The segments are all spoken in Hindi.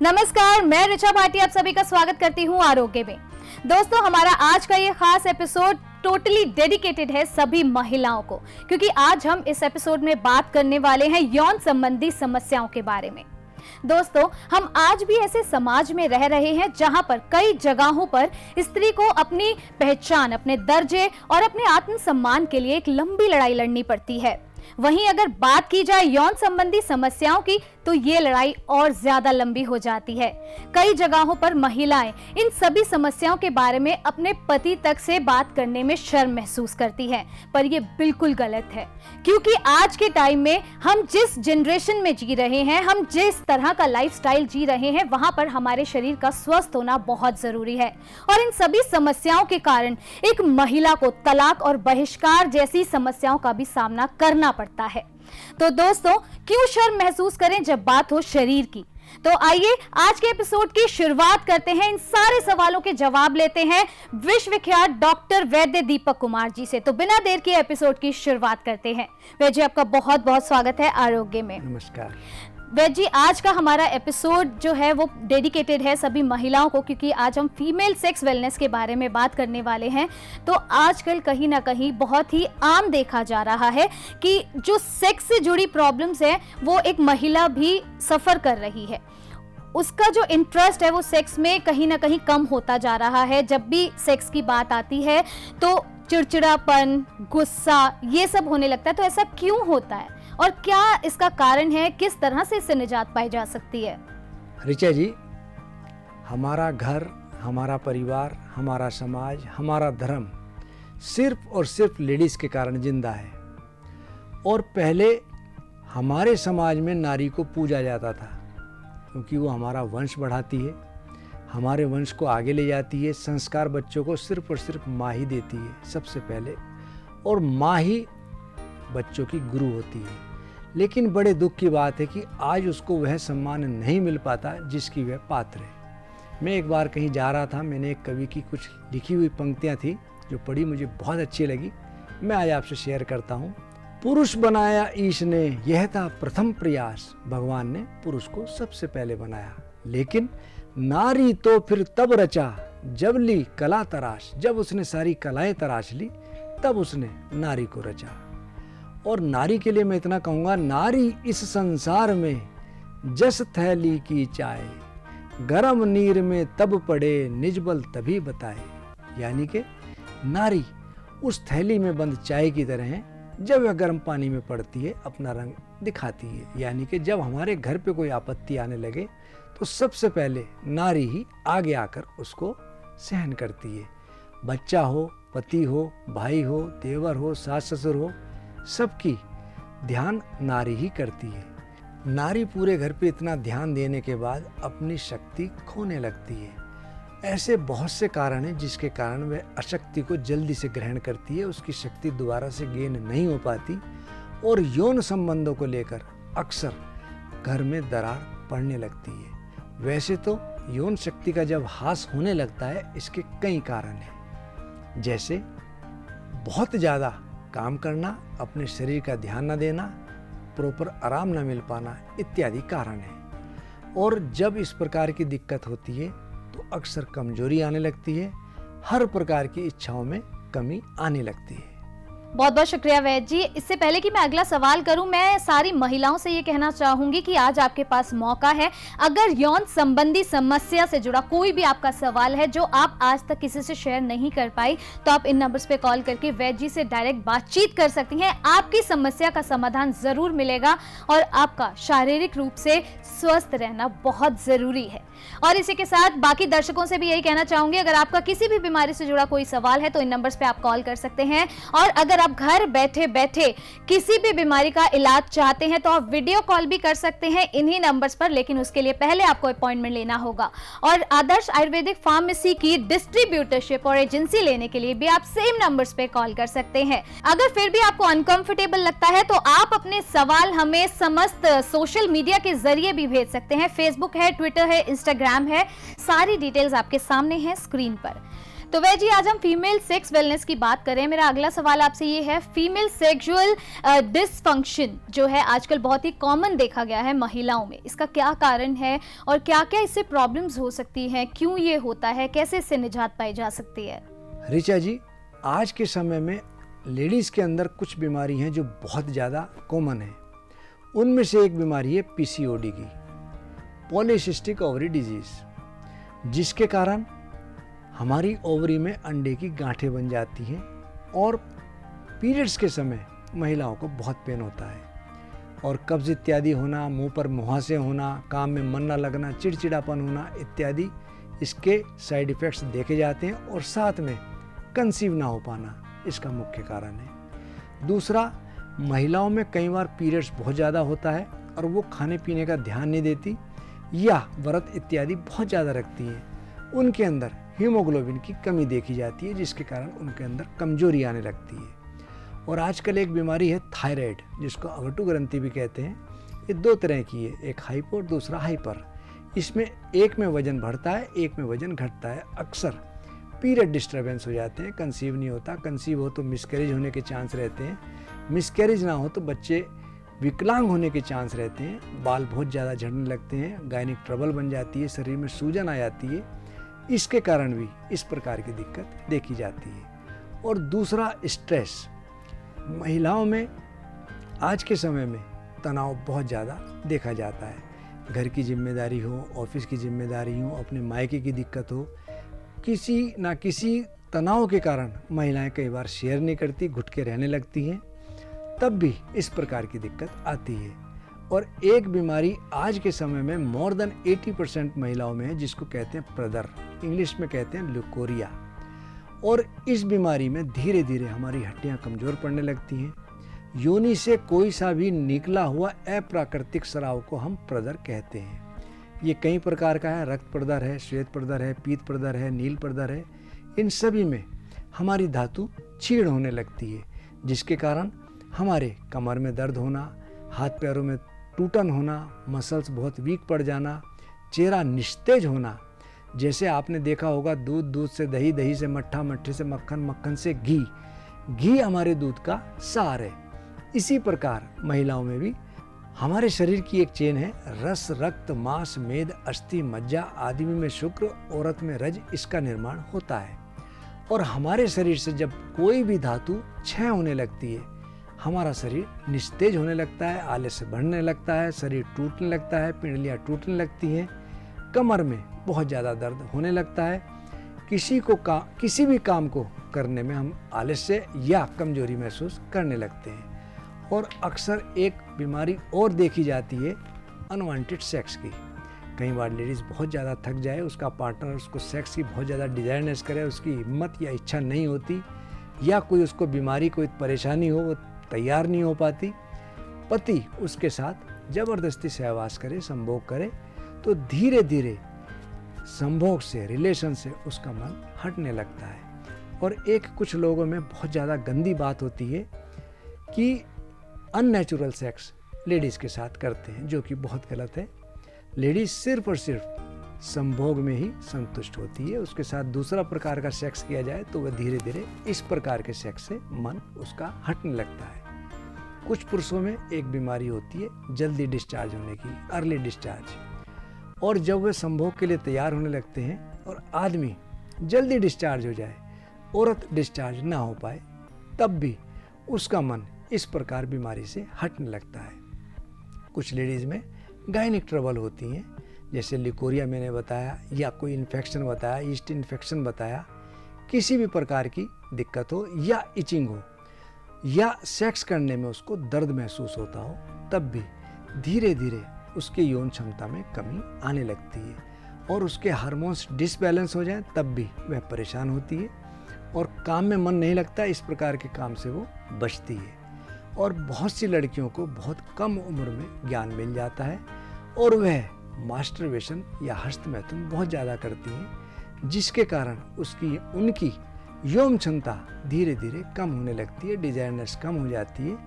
नमस्कार, मैं ऋचा भाटी आप सभी का स्वागत करती हूँ आरोग्य में। दोस्तों, हमारा आज का ये खास एपिसोड टोटली डेडिकेटेड है सभी महिलाओं को, क्योंकि आज हम इस एपिसोड में बात करने वाले हैं यौन संबंधी समस्याओं के बारे में। दोस्तों, हम आज भी ऐसे समाज में रह रहे हैं जहां पर कई जगहों पर स्त्री को अपनी पहचान, अपने दर्जे और अपने आत्मसम्मान के लिए एक लंबी लड़ाई लड़नी पड़ती है। वहीं अगर बात की जाए यौन संबंधी समस्याओं की, तो ये लड़ाई और ज्यादा लंबी हो जाती है। कई जगहों पर महिलाएं इन सभी समस्याओं के बारे में अपने पति तक से बात करने में शर्म महसूस करती हैं, पर ये बिल्कुल गलत है, क्योंकि आज के टाइम में हम जिस जनरेशन में जी रहे हैं, हम जिस तरह का लाइफस्टाइल जी रहे हैं, वहां पर हमारे शरीर का स्वस्थ होना बहुत जरूरी है। और इन सभी समस्याओं के कारण एक महिला को तलाक और बहिष्कार जैसी समस्याओं का भी सामना करना पड़ता है। तो दोस्तों, क्यों शर्म महसूस करें जब बात हो शरीर की। तो आइए आज के एपिसोड की शुरुआत करते हैं। इन सारे सवालों के जवाब लेते हैं विश्वविख्यात डॉक्टर वैद्य दीपक कुमार जी से। तो बिना देर के एपिसोड की शुरुआत करते हैं। वैद्य जी, आपका बहुत बहुत स्वागत है आरोग्य में। नमस्कार वैद्य जी, आज का हमारा एपिसोड जो है वो डेडिकेटेड है सभी महिलाओं को, क्योंकि आज हम फीमेल सेक्स वेलनेस के बारे में बात करने वाले हैं। तो आजकल कहीं ना कहीं बहुत ही आम देखा जा रहा है कि जो सेक्स से जुड़ी प्रॉब्लम्स है वो एक महिला भी सफ़र कर रही है। उसका जो इंटरेस्ट है वो सेक्स में कहीं ना कहीं कम होता जा रहा है। जब भी सेक्स की बात आती है तो चिड़चिड़ापन, गुस्सा, ये सब होने लगता है। तो ऐसा क्यों होता है और क्या इसका कारण है, किस तरह से इससे निजात पाई जा सकती है? ऋचा जी, हमारा घर, हमारा परिवार, हमारा समाज, हमारा धर्म सिर्फ और सिर्फ लेडीज़ के कारण जिंदा है। और पहले हमारे समाज में नारी को पूजा जाता था, क्योंकि वो हमारा वंश बढ़ाती है, हमारे वंश को आगे ले जाती है। संस्कार बच्चों को सिर्फ और सिर्फ माँ ही देती है सबसे पहले, और माँ ही बच्चों की गुरु होती है। लेकिन बड़े दुख की बात है कि आज उसको वह सम्मान नहीं मिल पाता जिसकी वह पात्र है। मैं एक बार कहीं जा रहा था, मैंने एक कवि की कुछ लिखी हुई पंक्तियाँ थी जो पढ़ी, मुझे बहुत अच्छी लगी। मैं आज आपसे शेयर करता हूँ। पुरुष बनाया ईश ने, यह था प्रथम प्रयास। भगवान ने पुरुष को सबसे पहले बनाया, लेकिन नारी तो फिर तब रचा, जब ली कला तराश। जब उसने सारी कलाएं तराश ली, तब उसने नारी को रचा। और नारी के लिए मैं इतना कहूँगा, नारी इस संसार में जस थैली की चाय, गरम नीर में तब पड़े, निजबल तभी बताए। यानी कि नारी उस थैली में बंद चाय की तरह है, जब वह गर्म पानी में पड़ती है अपना रंग दिखाती है। यानी कि जब हमारे घर पे कोई आपत्ति आने लगे तो सबसे पहले नारी ही आगे आकर उसको सहन करती है। बच्चा हो, पति हो, भाई हो, देवर हो, सास ससुर हो, सबकी ध्यान नारी ही करती है। नारी पूरे घर पे इतना ध्यान देने के बाद अपनी शक्ति खोने लगती है। ऐसे बहुत से कारण हैं जिसके कारण वह अशक्ति को जल्दी से ग्रहण करती है, उसकी शक्ति दोबारा से गेन नहीं हो पाती, और यौन संबंधों को लेकर अक्सर घर में दरार पड़ने लगती है। वैसे तो यौन शक्ति का जब ह्रास होने लगता है, इसके कई कारण हैं, जैसे बहुत ज़्यादा काम करना, अपने शरीर का ध्यान न देना, प्रॉपर आराम न मिल पाना, इत्यादि कारण हैं। और जब इस प्रकार की दिक्कत होती है तो अक्सर कमजोरी आने लगती है, हर प्रकार की इच्छाओं में कमी आने लगती है। बहुत बहुत शुक्रिया वैद्य जी। इससे पहले कि मैं अगला सवाल करूं, मैं सारी महिलाओं से ये कहना चाहूंगी कि आज आपके पास मौका है। अगर यौन संबंधी समस्या से जुड़ा कोई भी आपका सवाल है जो आप आज तक किसी से शेयर नहीं कर पाई, तो आप इन नंबर्स पे कॉल करके वैद्य जी से डायरेक्ट बातचीत कर सकती हैं। आपकी समस्या का समाधान जरूर मिलेगा और आपका शारीरिक रूप से स्वस्थ रहना बहुत जरूरी है। और इसी के साथ बाकी दर्शकों से भी यही कहना चाहूंगी, अगर आपका किसी भी बीमारी से जुड़ा कोई सवाल है तो इन नंबर्स पे आप कॉल कर सकते हैं। और अगर आप घर बैठे बैठे किसी भी बीमारी का इलाज चाहते हैं तो आप वीडियो कॉल भी कर सकते हैं इन्हीं नंबर्स पर, लेकिन उसके लिए पहले आपको अपॉइंटमेंट लेना होगा। और आदर्श आयुर्वेदिक फार्मेसी की डिस्ट्रीब्यूटरशिप और एजेंसी लेने के लिए भी आप सेम नंबर्स पे कॉल कर सकते हैं। अगर फिर भी आपको अनकंफर्टेबल लगता है तो आप अपने सवाल हमें समस्त सोशल मीडिया के जरिए भी भेज सकते हैं। फेसबुक है, ट्विटर है, इंस्टाग्राम है, सारी डिटेल्स आपके सामने है स्क्रीन पर। तो वह जी आज हम फीमेल सेक्स वेलनेस की बात करें। मेरा अगला सवाल आपसे ये है, फीमेल सेक्सुअल डिसफंक्शन जो है आजकल बहुत ही कॉमन देखा गया है महिलाओं में, इसका क्या कारण है और क्या क्या इससे प्रॉब्लम्स हो सकती हैं, क्यों ये होता है, कैसे इससे निजात पाई जा सकती है? ऋचा जी, आज के समय में लेडीज़ के अंदर कुछ बीमारी हैं जो बहुत ज़्यादा कॉमन है। उनमें से एक बीमारी है पीसीओडी की, पॉलीसिस्टिक ओवरी डिजीज़, जिसके कारण हमारी ओवरी में अंडे की गांठें बन जाती हैं और पीरियड्स के समय महिलाओं को बहुत पेन होता है और कब्ज़ इत्यादि होना, मुंह पर मुहासे होना, काम में मन न लगना, चिड़चिड़ापन होना इत्यादि इसके साइड इफ़ेक्ट्स देखे जाते हैं और साथ में कंसीव ना हो पाना इसका मुख्य कारण है। दूसरा, महिलाओं में कई बार पीरियड्स बहुत ज़्यादा होता है और वो खाने पीने का ध्यान नहीं देती या व्रत इत्यादि बहुत ज़्यादा रखती हैं। उनके अंदर हीमोग्लोबिन की कमी देखी जाती है, जिसके कारण उनके अंदर कमजोरी आने लगती है। और आजकल एक बीमारी है थायराइड, जिसको अवटु ग्रंथि भी कहते हैं। ये दो तरह की है, एक हाइपो और दूसरा हाइपर। इसमें एक में वजन बढ़ता है, एक में वजन घटता है। अक्सर पीरियड डिस्टर्बेंस हो जाते हैं, कंसीव नहीं होता, कंसीव हो तो मिसकैरेज होने के चांस रहते हैं, मिसकैरेज ना हो तो बच्चे विकलांग होने के चांस रहते हैं, बाल बहुत ज़्यादा झड़ने लगते हैं, गायनिक ट्रबल बन जाती है, शरीर में सूजन आ जाती है। इसके कारण भी इस प्रकार की दिक्कत देखी जाती है। और दूसरा, स्ट्रेस। महिलाओं में आज के समय में तनाव बहुत ज़्यादा देखा जाता है। घर की जिम्मेदारी हो, ऑफिस की जिम्मेदारी हो, अपने मायके की दिक्कत हो, किसी ना किसी तनाव के कारण महिलाएं कई बार शेयर नहीं करती, घुट के रहने लगती हैं, तब भी इस प्रकार की दिक्कत आती है। और एक बीमारी आज के समय में मोर देन 80% महिलाओं में है, जिसको कहते हैं प्रदर, इंग्लिश में कहते हैं ल्यूकोरिया। और इस बीमारी में धीरे धीरे हमारी हड्डियां कमज़ोर पड़ने लगती हैं। योनि से कोई सा भी निकला हुआ अप्राकृतिक स्राव को हम प्रदर कहते हैं। ये कई प्रकार का है, रक्त प्रदर है, श्वेत प्रदर है, पीत प्रदर है, नील प्रदर है। इन सभी में हमारी धातु क्षीण होने लगती है, जिसके कारण हमारे कमर में दर्द होना, हाथ पैरों में टूटन होना, मसल्स बहुत वीक पड़ जाना, चेहरा निस्तेज होना। जैसे आपने देखा होगा, दूध, दूध से दही, दही से मट्ठा, मट्ठे से मक्खन, मक्खन से घी, घी हमारे दूध का सार है। इसी प्रकार महिलाओं में भी हमारे शरीर की एक चेन है, रस, रक्त, मांस, मेद, अस्थि, मज्जा, आदमी में शुक्र, औरत में रज, इसका निर्माण होता है। और हमारे शरीर से जब कोई भी धातु क्षय होने लगती है, हमारा शरीर निस्तेज होने लगता है, आलस्य बढ़ने लगता है, शरीर टूटने लगता है, पिंडलियाँ टूटने लगती हैं, कमर में बहुत ज़्यादा दर्द होने लगता है। किसी भी काम को करने में हम आलस्य या कमजोरी महसूस करने लगते हैं। और अक्सर एक बीमारी और देखी जाती है अनवांटेड सेक्स की। कई बार लेडीज़ बहुत ज़्यादा थक जाए, उसका पार्टनर उसको सेक्स की बहुत ज़्यादा डिज़ायरनेस करे, उसकी हिम्मत या इच्छा नहीं होती, या कोई उसको बीमारी, कोई परेशानी हो, वो तैयार नहीं हो पाती, पति उसके साथ ज़बरदस्ती सहवास करे, संभोग करे, तो धीरे धीरे संभोग से, रिलेशन से उसका मन हटने लगता है। और एक कुछ लोगों में बहुत ज़्यादा गंदी बात होती है कि अननेचुरल सेक्स लेडीज़ के साथ करते हैं, जो कि बहुत गलत है। लेडीज़ सिर्फ और सिर्फ संभोग में ही संतुष्ट होती है। उसके साथ दूसरा प्रकार का सेक्स किया जाए तो वह धीरे धीरे इस प्रकार के सेक्स से मन उसका हटने लगता है। कुछ पुरुषों में एक बीमारी होती है जल्दी डिस्चार्ज होने की, अर्ली डिस्चार्ज। और जब वे संभोग के लिए तैयार होने लगते हैं और आदमी जल्दी डिस्चार्ज हो जाए, औरत डिस्चार्ज ना हो पाए, तब भी उसका मन इस प्रकार बीमारी से हटने लगता है। कुछ लेडीज़ में गायनिक ट्रबल होती हैं, जैसे ल्यूकोरिया मैंने बताया, या कोई इन्फेक्शन बताया, ईस्ट इन्फेक्शन बताया, किसी भी प्रकार की दिक्कत हो या इचिंग हो या सेक्स करने में उसको दर्द महसूस होता हो, तब भी धीरे धीरे उसके यौन क्षमता में कमी आने लगती है और उसके हार्मोन्स डिसबैलेंस हो जाएं, तब भी वह परेशान होती है और काम में मन नहीं लगता। इस प्रकार के काम से वो बचती है। और बहुत सी लड़कियों को बहुत कम उम्र में ज्ञान मिल जाता है और वह मास्टरबेशन या हस्तमैथुन बहुत ज़्यादा करती हैं, जिसके कारण उनकी यौन क्षमता धीरे धीरे कम होने लगती है, डिजायरनेस कम हो जाती है।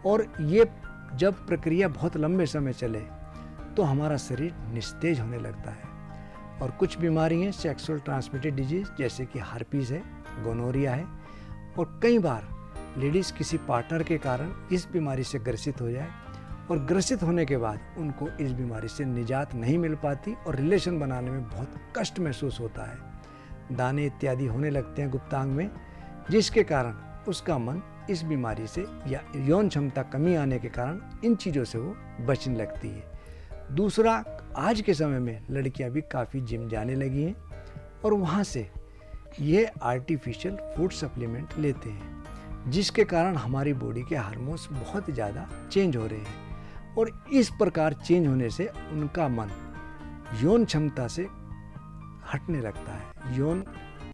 और ये जब प्रक्रिया बहुत लंबे समय चले तो हमारा शरीर निस्तेज होने लगता है और कुछ बीमारी हैं सेक्सुअल ट्रांसमिटेड डिजीज जैसे कि हर्पीस है, गोनोरिया है, और कई बार लेडीज़ किसी पार्टनर के कारण इस बीमारी से ग्रसित हो जाए और ग्रसित होने के बाद उनको इस बीमारी से निजात नहीं मिल पाती और रिलेशन बनाने में बहुत कष्ट महसूस होता है। दाने इत्यादि होने लगते हैं गुप्तांग में, जिसके कारण उसका मन इस बीमारी से या यौन क्षमता कमी आने के कारण इन चीज़ों से वो बचने लगती है। दूसरा, आज के समय में लड़कियां भी काफ़ी जिम जाने लगी हैं और वहाँ से ये आर्टिफिशियल फूड सप्लीमेंट लेते हैं, जिसके कारण हमारी बॉडी के हार्मोन्स बहुत ज़्यादा चेंज हो रहे हैं और इस प्रकार चेंज होने से उनका मन यौन क्षमता से हटने लगता है, यौन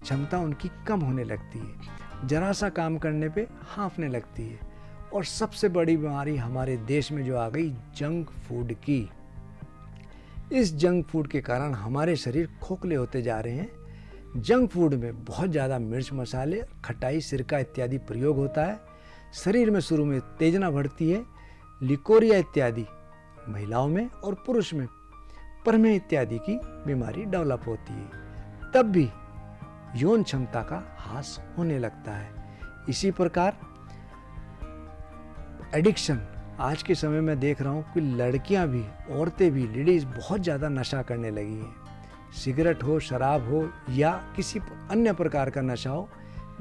क्षमता उनकी कम होने लगती है, जरा सा काम करने पे हाँफने लगती है। और सबसे बड़ी बीमारी हमारे देश में जो आ गई, जंक फूड की। इस जंक फूड के कारण हमारे शरीर खोखले होते जा रहे हैं। जंक फूड में बहुत ज़्यादा मिर्च मसाले, खटाई, सिरका इत्यादि प्रयोग होता है। शरीर में शुरू में उत्तेजना बढ़ती है, लिकोरिया इत्यादि महिलाओं में और पुरुष में प्रमेह इत्यादि की बीमारी डेवलप होती है। तब भी यौन क्षमता का ह्रास होने लगता है। इसी प्रकार एडिक्शन, आज के समय में देख रहा हूँ कि लड़कियाँ भी, औरतें भी, लेडीज़ बहुत ज़्यादा नशा करने लगी हैं। सिगरेट हो, शराब हो या किसी अन्य प्रकार का नशा हो,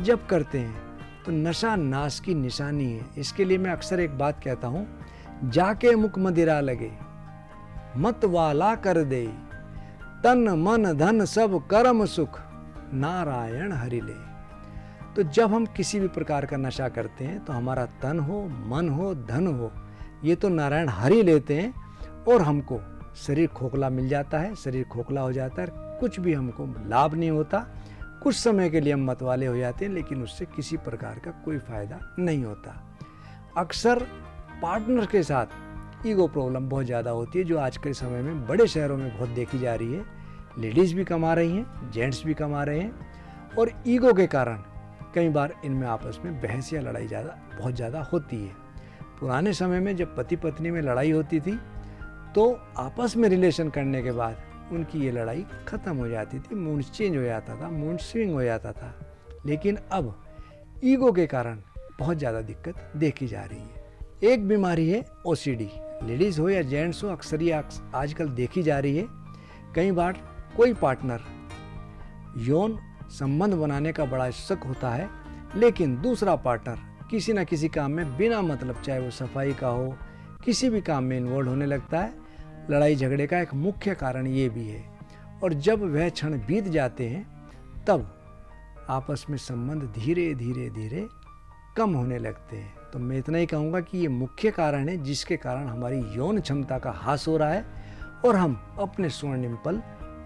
जब करते हैं तो नशा नाश की निशानी है। इसके लिए मैं अक्सर एक बात कहता हूँ, जाके मुख मदिरा लगे मत वाला कर दे, तन मन धन सब कर्म सुख नारायण हरि ले। तो जब हम किसी भी प्रकार का नशा करते हैं तो हमारा तन हो, मन हो, धन हो, ये तो नारायण हरि लेते हैं और हमको शरीर खोखला मिल जाता है। शरीर खोखला हो जाता है, कुछ भी हमको लाभ नहीं होता। कुछ समय के लिए हम मतवाले हो जाते हैं, लेकिन उससे किसी प्रकार का कोई फायदा नहीं होता। अक्सर पार्टनर के साथ ईगो प्रॉब्लम बहुत ज़्यादा होती है, जो आज के समय में बड़े शहरों में बहुत देखी जा रही है। लेडीज़ भी कमा रही हैं, जेंट्स भी कमा रहे हैं और ईगो के कारण कई बार इनमें आपस में बहस या लड़ाई बहुत ज़्यादा होती है। पुराने समय में जब पति पत्नी में लड़ाई होती थी तो आपस में रिलेशन करने के बाद उनकी ये लड़ाई ख़त्म हो जाती थी, मूड चेंज हो जाता था, मूड स्विंग हो जाता था। लेकिन अब ईगो के कारण बहुत ज़्यादा दिक्कत देखी जा रही है। एक बीमारी है ओसीडी, लेडीज़ हो या जेंट्स हो, अक्सर ये आजकल देखी जा रही है। कई बार कोई पार्टनर यौन संबंध बनाने का बड़ा शक होता है, लेकिन दूसरा पार्टनर किसी न किसी काम में बिना मतलब, चाहे वो सफाई का हो, किसी भी काम में इन्वॉल्व होने लगता है। लड़ाई झगड़े का एक मुख्य कारण ये भी है। और जब वह क्षण बीत जाते हैं तब आपस में संबंध धीरे धीरे धीरे कम होने लगते हैं। तो मैं इतना ही कहूँगा कि ये मुख्य कारण है जिसके कारण हमारी यौन क्षमता का ह्रास हो रहा है और हम अपने स्वर्णिम पल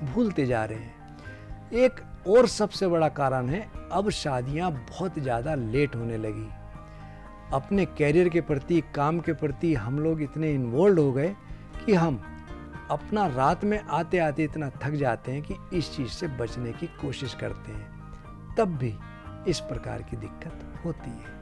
भूलते जा रहे हैं। एक और सबसे बड़ा कारण है, अब शादियां बहुत ज़्यादा लेट होने लगी। अपने कैरियर के प्रति, काम के प्रति हम लोग इतने इन्वॉल्व हो गए कि हम अपना रात में आते आते इतना थक जाते हैं कि इस चीज़ से बचने की कोशिश करते हैं, तब भी इस प्रकार की दिक्कत होती है।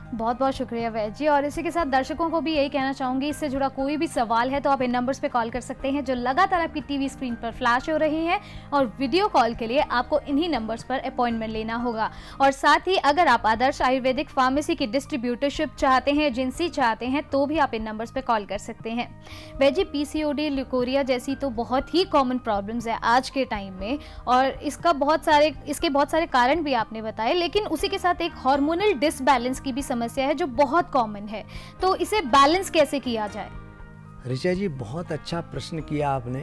बहुत बहुत शुक्रिया वैद जी। और इसी के साथ दर्शकों को भी यही कहना चाहूँगी, इससे जुड़ा कोई भी सवाल है तो आप इन नंबर्स पे कॉल कर सकते हैं जो लगातार आपकी टीवी स्क्रीन पर फ्लैश हो रही हैं, और वीडियो कॉल के लिए आपको इन्हीं नंबर्स पर अपॉइंटमेंट लेना होगा। और साथ ही अगर आप आदर्श आयुर्वेदिक फार्मेसी की डिस्ट्रीब्यूटरशिप चाहते हैं, एजेंसी चाहते हैं, तो भी आप इन नंबर्स पर कॉल कर सकते हैं। वैद जी, पीसीओडी, लिकोरिया जैसी तो बहुत ही कॉमन प्रॉब्लम्स है आज के टाइम में, और इसके बहुत सारे कारण भी आपने बताए, लेकिन उसी के साथ एक हार्मोनल डिसबैलेंस की भी समस्या है जो बहुत कॉमन है। तो इसे बैलेंस कैसे किया जाए? ऋचा जी, बहुत अच्छा प्रश्न किया आपने।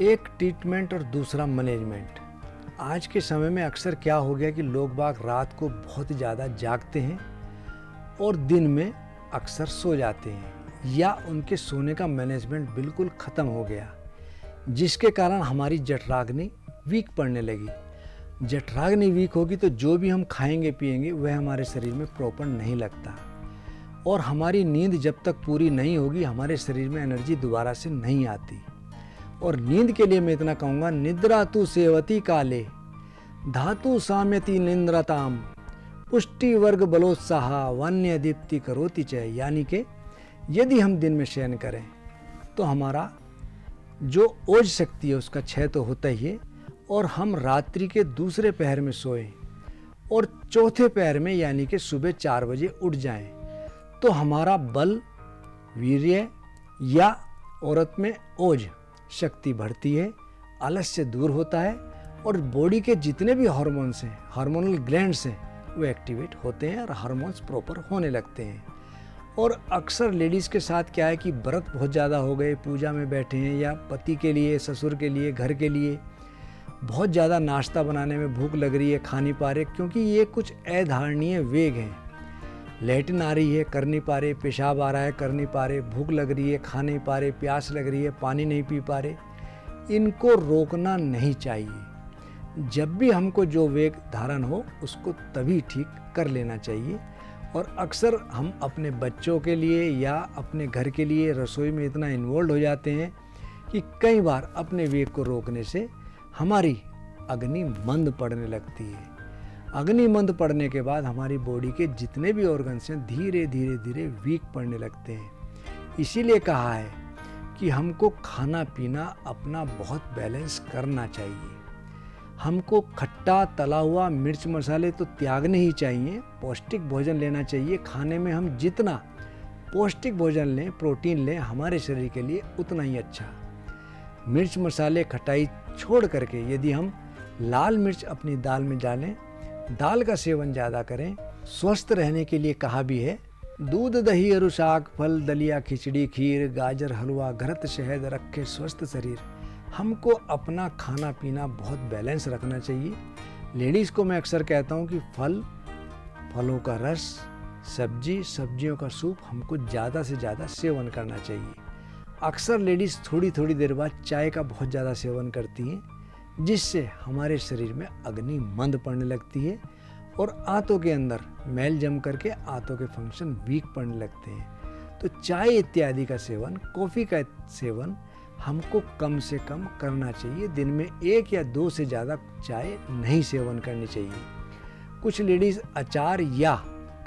एक ट्रीटमेंट और दूसरा मैनेजमेंट। आज के समय में अक्सर क्या हो गया कि लोग बाग रात को बहुत ज़्यादा जागते हैं और दिन में अक्सर सो जाते हैं, या उनके सोने का मैनेजमेंट बिल्कुल ख़त्म हो गया, जिसके कारण हमारी जठराग्नि वीक पड़ने लगी। जठराग्नि वीक होगी तो जो भी हम खाएंगे पिएंगे वह हमारे शरीर में प्रॉपर नहीं लगता, और हमारी नींद जब तक पूरी नहीं होगी हमारे शरीर में एनर्जी दोबारा से नहीं आती। और नींद के लिए मैं इतना कहूँगा, निद्रा तु सेवती काले धातु साम्यति निंद्रताम पुष्टि वर्ग बलोत्साह वन्य दीप्ति करोति च। यानी कि यदि हम दिन में शयन करें तो हमारा जो ओज शक्ति है उसका क्षय तो होता ही है, और हम रात्रि के दूसरे पहर में सोएं और चौथे पहर में यानी कि सुबह 4 बजे उठ जाएं, तो हमारा बल, वीर्य या औरत में ओज शक्ति बढ़ती है, आलस्य दूर होता है और बॉडी के जितने भी हार्मोन्स हैं, हार्मोनल ग्लैंड्स हैं, वो एक्टिवेट होते हैं और हार्मोन्स प्रॉपर होने लगते हैं। और अक्सर लेडीज़ के साथ क्या है कि व्रत बहुत ज़्यादा हो गए, पूजा में बैठे हैं या पति के लिए, ससुर के लिए, घर के लिए बहुत ज़्यादा नाश्ता बनाने में भूख लग रही है, खा नहीं पा रहे, क्योंकि ये कुछ अधारणीय वेग हैं। लैटिन आ रही है, कर नहीं पा रहे, पेशाब आ रहा है, कर नहीं पा रहे, भूख लग रही है, खा नहीं पा रहे, प्यास लग रही है, पानी नहीं पी पा रहे। इनको रोकना नहीं चाहिए। जब भी हमको जो वेग धारण हो उसको तभी ठीक कर लेना चाहिए। और अक्सर हम अपने बच्चों के लिए या अपने घर के लिए रसोई में इतना इन्वॉल्व हो जाते हैं कि कई बार अपने वेग को रोकने से हमारी अग्नि मंद पड़ने लगती है। अग्नि मंद पड़ने के बाद हमारी बॉडी के जितने भी ऑर्गन्स हैं धीरे धीरे धीरे वीक पड़ने लगते हैं। इसीलिए कहा है कि हमको खाना पीना अपना बहुत बैलेंस करना चाहिए। हमको खट्टा, तला हुआ, मिर्च मसाले तो त्यागने ही चाहिए। पौष्टिक भोजन लेना चाहिए। खाने में हम जितना पौष्टिक भोजन लें, प्रोटीन लें, हमारे शरीर के लिए उतना ही अच्छा। मिर्च मसाले, खटाई छोड़ करके यदि हम लाल मिर्च अपनी दाल में डालें, दाल का सेवन ज़्यादा करें। स्वस्थ रहने के लिए कहा भी है, दूध, दही, अरु साग, फल, दलिया, खिचड़ी, खीर, गाजर हलवा, घृत, शहद रखे स्वस्थ शरीर। हमको अपना खाना पीना बहुत बैलेंस रखना चाहिए। लेडीज़ को मैं अक्सर कहता हूँ कि फल, फलों का रस, सब्जी, सब्जियों का सूप हमको ज़्यादा से ज़्यादा सेवन करना चाहिए। अक्सर लेडीज़ थोड़ी थोड़ी देर बाद चाय का बहुत ज़्यादा सेवन करती हैं, जिससे हमारे शरीर में अग्नि मंद पड़ने लगती है और आंतों के अंदर मैल जम करके आंतों के फंक्शन वीक पड़ने लगते हैं। तो चाय इत्यादि का सेवन, कॉफ़ी का सेवन हमको कम से कम करना चाहिए। दिन में 1 या 2 से ज़्यादा चाय नहीं सेवन करनी चाहिए। कुछ लेडीज़ अचार या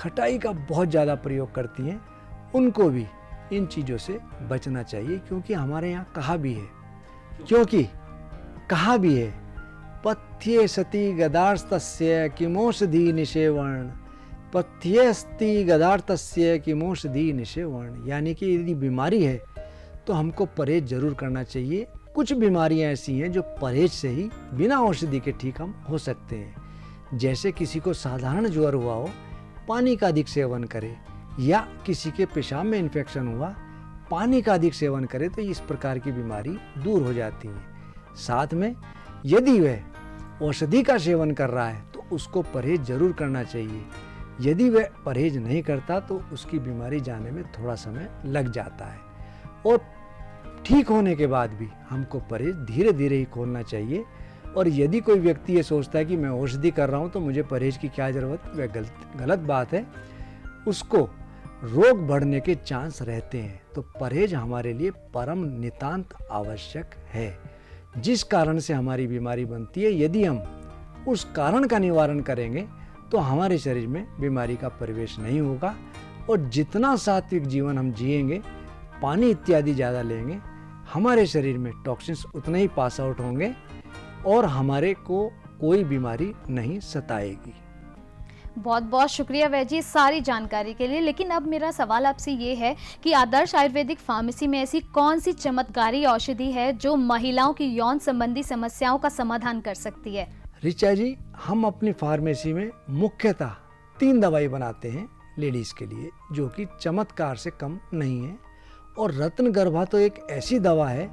खटाई का बहुत ज़्यादा प्रयोग करती हैं, उनको भी इन चीज़ों से बचना चाहिए, क्योंकि हमारे यहाँ कहा भी है पथ्ये सति गदार्तस्य किमौषधि निषेवण, पथ्येस्ति गदार्तस्य किमौषधि निषेवण। यानी कि यदि बीमारी है तो हमको परहेज जरूर करना चाहिए। कुछ बीमारियां ऐसी हैं जो परहेज से ही बिना औषधि के ठीक हम हो सकते हैं। जैसे किसी को साधारण ज्वर हुआ हो, पानी का अधिक सेवन करे, या किसी के पेशाब में इन्फेक्शन हुआ, पानी का अधिक सेवन करे, तो इस प्रकार की बीमारी दूर हो जाती है। साथ में यदि वह औषधि का सेवन कर रहा है तो उसको परहेज जरूर करना चाहिए। यदि वह परहेज नहीं करता तो उसकी बीमारी जाने में थोड़ा समय लग जाता है, और ठीक होने के बाद भी हमको परहेज धीरे धीरे ही खोलना चाहिए। और यदि कोई व्यक्ति ये सोचता है कि मैं औषधि कर रहा हूँ तो मुझे परहेज की क्या ज़रूरत, वह गलत बात है। उसको रोग बढ़ने के चांस रहते हैं। तो परहेज हमारे लिए परम नितांत आवश्यक है। जिस कारण से हमारी बीमारी बनती है, यदि हम उस कारण का निवारण करेंगे तो हमारे शरीर में बीमारी का प्रवेश नहीं होगा। और जितना सात्विक जीवन हम जिएंगे, पानी इत्यादि ज़्यादा लेंगे, हमारे शरीर में टॉक्सिन्स उतने ही पास आउट होंगे और हमारे को कोई बीमारी नहीं सताएगी। बहुत बहुत शुक्रिया वैद्य जी सारी जानकारी के लिए। लेकिन अब मेरा सवाल आपसे ये है कि आदर्श आयुर्वेदिक फार्मेसी में ऐसी कौन सी चमत्कारी औषधि है जो महिलाओं की यौन संबंधी समस्याओं का समाधान कर सकती है? ऋचा जी, हम अपनी फार्मेसी में मुख्यतः 3 दवाई बनाते हैं लेडीज़ के लिए, जो कि चमत्कार से कम नहीं है। और रत्न गर्भा तो एक ऐसी दवा है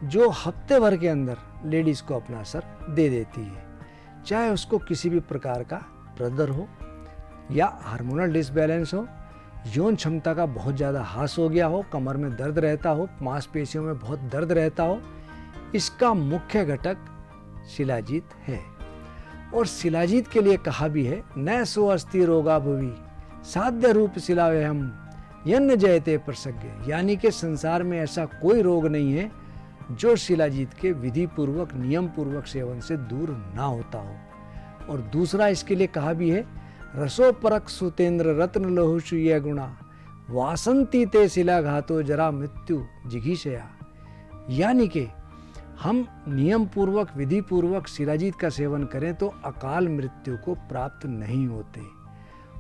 जो हफ्ते भर के अंदर लेडीज़ को अपना असर दे देती है। चाहे उसको किसी भी प्रकार का प्रदर हो या हार्मोनल डिसबैलेंस हो, यौन क्षमता का बहुत ज़्यादा ह्रास हो गया हो, कमर में दर्द रहता हो, मांसपेशियों में बहुत दर्द रहता हो, इसका मुख्य घटक शिलाजीत है। और शिलाजीत के लिए कहा भी है, न सो अस्ति रोगा भुवि साध्य रूप शिलावेहम यन्न जयते प्रसज्ञ। यानी कि संसार में ऐसा कोई रोग नहीं है जो शिलाजीत के विधि पूर्वक, नियम पूर्वक सेवन से दूर ना होता हो। और दूसरा इसके लिए कहा भी है, रसोपरक सुतेंद्र रत्न लहुषु ये गुणा वासंती ते शिलाघातो जरा मृत्यु जिघीषया। यानी कि हम नियम पूर्वक विधि पूर्वक शिलाजीत का सेवन करें तो अकाल मृत्यु को प्राप्त नहीं होते।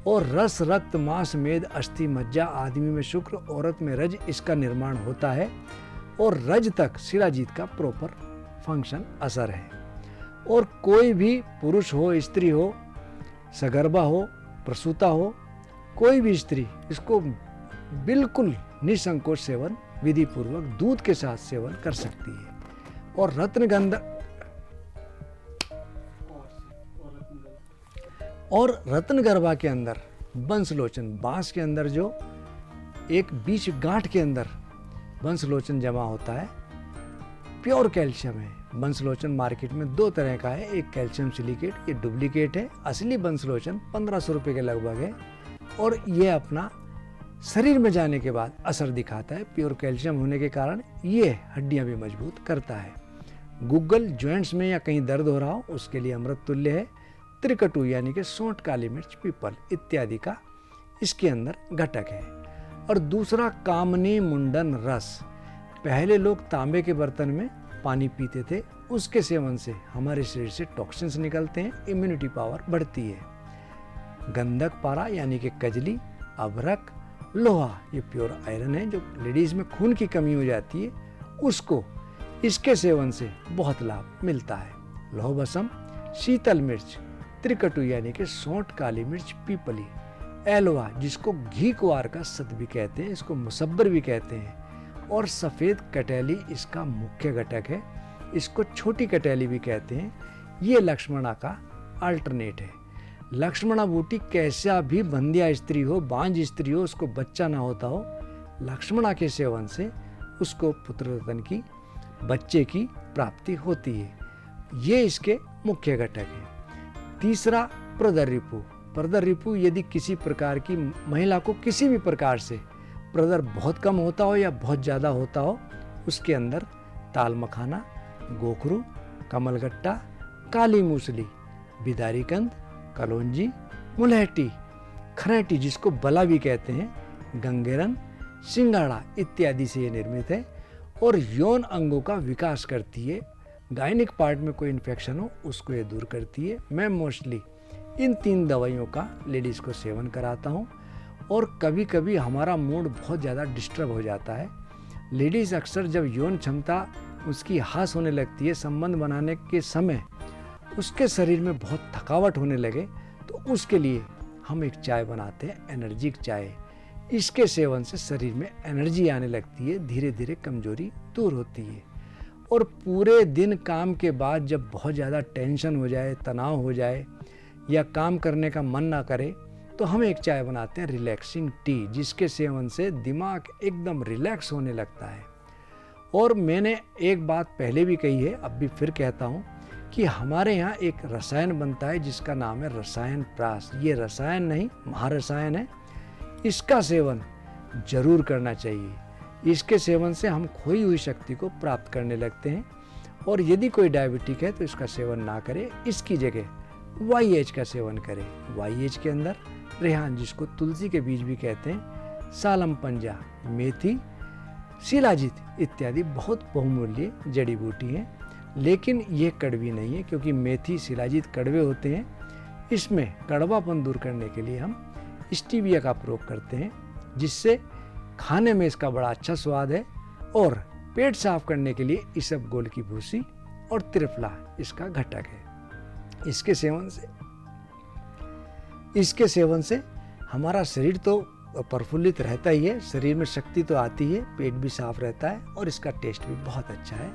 और रस रक्त मांस मेद अस्थि मज्जा, आदमी में शुक्र, औरत में रज, इसका निर्माण होता है और रज तक शिलाजीत का प्रॉपर फंक्शन असर है। और कोई भी पुरुष हो, स्त्री हो, सगर्भा हो, प्रसूता हो, कोई भी स्त्री इसको बिल्कुल निसंकोच सेवन विधि पूर्वक दूध के साथ सेवन कर सकती है। और रत्नगर्भा के अंदर बंसलोचन, बांस के अंदर जो एक बीच गांठ के अंदर बंसलोचन जमा होता है, प्योर कैल्शियम है। बंसलोचन मार्केट में 2 तरह का है, एक कैल्शियम सिलिकेट, ये डुप्लीकेट है। असली बंसलोचन 1500 रुपये के लगभग है और ये अपना शरीर में जाने के बाद असर दिखाता है। प्योर कैल्शियम होने के कारण ये हड्डियां भी मजबूत करता है। गूगल जॉइंट्स में या कहीं दर्द हो रहा हो उसके लिए अमृत तुल्य है। त्रिकटु यानी कि सौंठ, काली मिर्च, पीपल इत्यादि का इसके अंदर घटक है। और दूसरा कामनी मुंडन रस, पहले लोग तांबे के बर्तन में पानी पीते थे, उसके सेवन से हमारे शरीर से टॉक्सिन्स निकलते हैं, इम्यूनिटी पावर बढ़ती है। गंधक पारा यानी कि कजली, अभरक, लोहा, ये प्योर आयरन है। जो लेडीज में खून की कमी हो जाती है उसको इसके सेवन से बहुत लाभ मिलता है। लौह भस्म, शीतल मिर्च, त्रिकटु यानी कि सौंठ, काली मिर्च, पीपली, एलोवा जिसको घी कुआर का सत भी कहते हैं, इसको मुसब्बर भी कहते हैं। और सफ़ेद कटैली इसका मुख्य घटक है, इसको छोटी कटैली भी कहते हैं। ये लक्ष्मणा का अल्टरनेट है। लक्ष्मणा बूटी कैसा भी बंध्या स्त्री हो, बांझ स्त्री हो, उसको बच्चा ना होता हो, लक्ष्मणा के सेवन से उसको पुत्र रत्न की, बच्चे की प्राप्ति होती है। ये इसके मुख्य घटक है। तीसरा प्रदर रिपु। प्रदर रिपु यदि किसी प्रकार की महिला को किसी भी प्रकार से प्रदर बहुत कम होता हो या बहुत ज़्यादा होता हो, उसके अंदर ताल मखाना, गोखरू, कमलगट्टा, काली मूसली, बिदारी कंद, कलौंजी, मुलहटी, खरेटी जिसको बला भी कहते हैं, गंगेरन, सिंगाड़ा इत्यादि से ये निर्मित है। और यौन अंगों का विकास करती है। गायनिक पार्ट में कोई इन्फेक्शन हो उसको ये दूर करती है। मैं मोस्टली इन 3 दवाइयों का लेडीज़ को सेवन कराता हूँ। और कभी कभी हमारा मूड बहुत ज़्यादा डिस्टर्ब हो जाता है। लेडीज़ अक्सर जब यौन क्षमता उसकी हास होने लगती है, संबंध बनाने के समय उसके शरीर में बहुत थकावट होने लगे, तो उसके लिए हम एक चाय बनाते हैं, एनर्जिक चाय। इसके सेवन से शरीर में एनर्जी आने लगती है, धीरे धीरे कमजोरी दूर होती है। और पूरे दिन काम के बाद जब बहुत ज़्यादा टेंशन हो जाए, तनाव हो जाए या काम करने का मन ना करे, तो हम एक चाय बनाते हैं रिलैक्सिंग टी, जिसके सेवन से दिमाग एकदम रिलैक्स होने लगता है। और मैंने एक बात पहले भी कही है, अब भी फिर कहता हूँ कि हमारे यहाँ एक रसायन बनता है जिसका नाम है रसायन प्राश। ये रसायन नहीं, महारसायन है। इसका सेवन जरूर करना चाहिए। इसके सेवन से हम खोई हुई शक्ति को प्राप्त करने लगते हैं। और यदि कोई डायबिटिक है तो इसका सेवन ना करे, इसकी जगह YH का सेवन करें। YH के अंदर रेहान जिसको तुलसी के बीज भी कहते हैं, सालम पंजा, मेथी, शिलाजीत इत्यादि बहुत बहुमूल्य जड़ी बूटी हैं। लेकिन ये कड़वी नहीं है, क्योंकि मेथी, शिलाजीत कड़वे होते हैं। इसमें कड़वापन दूर करने के लिए हम स्टीविया का प्रयोग करते हैं, जिससे खाने में इसका बड़ा अच्छा स्वाद है। और पेट साफ करने के लिए इसबगोल की भूसी और त्रिफला इसका घटक है। इसके सेवन से हमारा शरीर तो प्रफुल्लित रहता ही है, शरीर में शक्ति तो आती है, पेट भी साफ रहता है और इसका टेस्ट भी बहुत अच्छा है।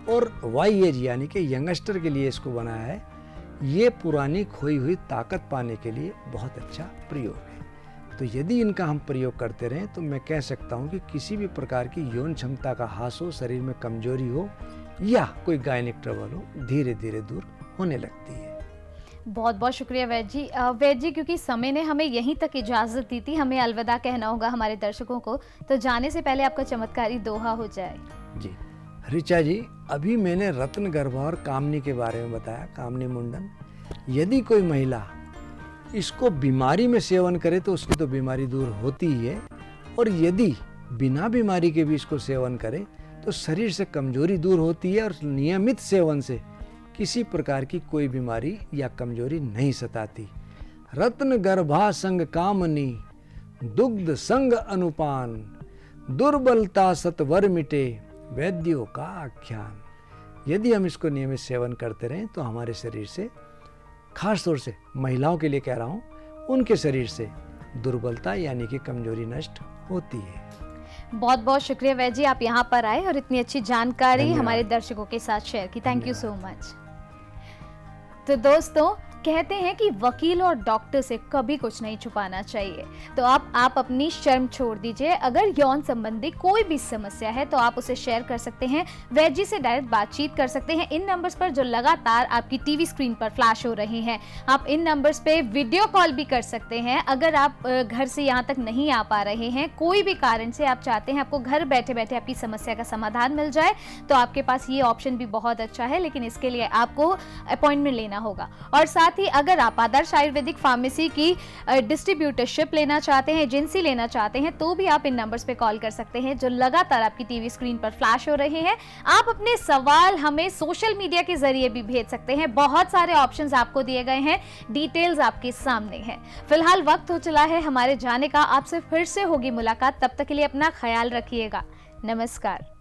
और YH यानी कि यंगस्टर के लिए इसको बनाया है। ये पुरानी खोई हुई ताकत पाने के लिए बहुत अच्छा प्रयोग है। तो यदि इनका हम प्रयोग करते रहें तो मैं कह सकता हूँ कि किसी भी प्रकार की यौन क्षमता का हास हो, शरीर में कमजोरी हो या कोई गायनिक ट्रबल हो, धीरे धीरे दूर होने लगती है। बहुत बहुत शुक्रिया वैद्य जी। वैद्य जी, क्योंकि समय ने हमें यहीं तक इजाज़त दी थी, हमें अलविदा कहना होगा हमारे दर्शकों को, तो जाने से पहले आपका चमत्कारी दोहा हो जाए। जी ऋचा जी, अभी मैंने रत्न गर्भ और कामनी के बारे में बताया, कामनी मुंडन। यदि कोई महिला इसको बीमारी में सेवन करे तो उसकी तो बीमारी दूर होती ही है, और यदि बिना बीमारी के भी इसको सेवन करे तो शरीर से कमजोरी दूर होती है और नियमित सेवन से किसी प्रकार की कोई बीमारी या कमजोरी नहीं सताती। रत्न गर्भा संग कामनी, दुग्ध संग अनुपान, दुर्बलता सतवर मिटे, वैद्यों का आख्यान। यदि हम इसको नियमित सेवन करते रहें तो हमारे शरीर से, खास तौर से महिलाओं के लिए कह रहा हूँ, उनके शरीर से दुर्बलता यानी कि कमजोरी नष्ट होती है। बहुत बहुत शुक्रिया वैद्य जी, आप यहाँ पर आए और इतनी अच्छी जानकारी हमारे दर्शकों के साथ शेयर की। Thank you so much. तो दोस्तों, कहते हैं कि वकील और डॉक्टर से कभी कुछ नहीं छुपाना चाहिए, तो आप अपनी शर्म छोड़ दीजिए। अगर यौन संबंधी कोई भी समस्या है तो आप उसे शेयर कर सकते हैं, वैद्य जी से डायरेक्ट बातचीत कर सकते हैं इन नंबर्स पर जो लगातार आपकी टीवी स्क्रीन पर फ्लैश हो रहे हैं। आप इन नंबर्स पे वीडियो कॉल भी कर सकते हैं। अगर आप घर से यहाँ तक नहीं आ पा रहे हैं, कोई भी कारण से आप चाहते हैं आपको घर बैठे बैठे आपकी समस्या का समाधान मिल जाए, तो आपके पास ये ऑप्शन भी बहुत अच्छा है, लेकिन इसके लिए आपको अपॉइंटमेंट लेना होगा। और साथ ही अगर आप आदर्श आयुर्वेदिक फार्मेसी की डिस्ट्रीब्यूटरशिप लेना चाहते हैं, एजेंसी लेना चाहते हैं, तो भी आप इन नंबर्स पे कॉल कर सकते हैं जो लगातार आपकी टीवी स्क्रीन पर फ्लैश हो रहे हैं। आप अपने सवाल हमें सोशल मीडिया के जरिए भी भेज सकते हैं। बहुत सारे ऑप्शंस आपको दिए गए हैं, डिटेल्स आपके सामने हैं। फिलहाल वक्त हो चला है हमारे जाने का, आपसे फिर से होगी मुलाकात। तब तक के लिए अपना ख्याल रखिएगा। नमस्कार।